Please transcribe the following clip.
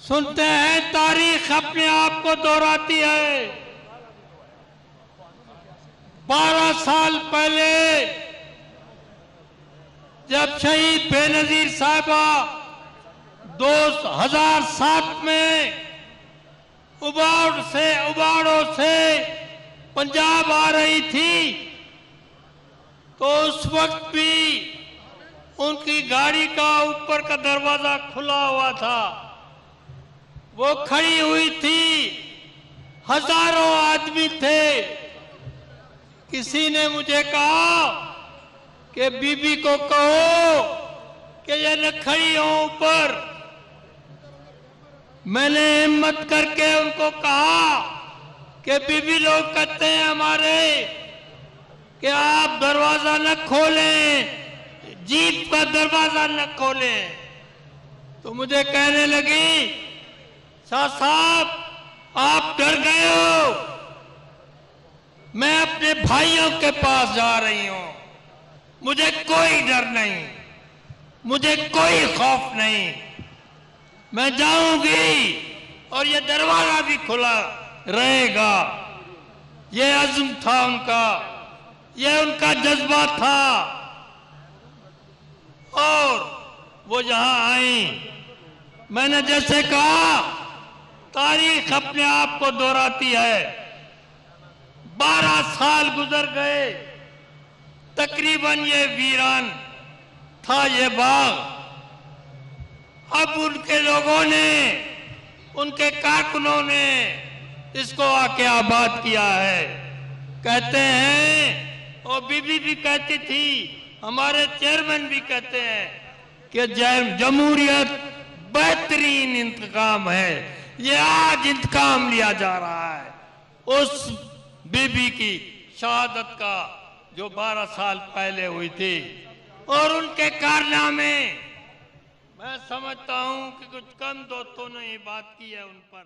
सुनते हैं तारीख अपने आप को दोहराती है। 12 साल पहले जब शहीद बेनजीर साहिबा 2007 में उबाड़ों से पंजाब आ रही थी, तो उस वक्त भी उनकी गाड़ी का ऊपर का दरवाजा खुला हुआ था। वो खड़ी हुई थी, हजारों आदमी थे। किसी ने मुझे कहा कि बीबी को कहो कि ये न खड़ी हो ऊपर। मैंने हिम्मत करके उनको कहा कि बीबी लोग कहते हैं हमारे कि आप दरवाजा न खोलें, जीप का दरवाजा न खोलें। तो मुझे कहने लगी, शाह साहब आप डर गए हो, मैं अपने भाइयों के पास जा रही हूं, मुझे कोई डर नहीं, मुझे कोई खौफ नहीं, मैं जाऊंगी और ये दरवाजा भी खुला रहेगा। ये अज़्म था उनका, ये उनका जज्बा था। और वो यहां आई, मैंने जैसे कहा तारीख अपने आप को दोहराती है। 12 साल गुजर गए, तकरीबन ये वीरान था ये बाग। अब उनके लोगों ने, उनके कारकुनों ने इसको आके आबाद किया है। कहते हैं, और बीबी भी कहती थी, हमारे चेयरमैन भी कहते हैं कि जमहूरियत बेहतरीन इंतकाम है। ये आज इंतकाम लिया जा रहा है उस बीबी की शहादत का जो 12 साल पहले हुई थी। और उनके कारनामे मैं समझता हूं कि कुछ कम दोस्तों ने ये बात की है उन पर।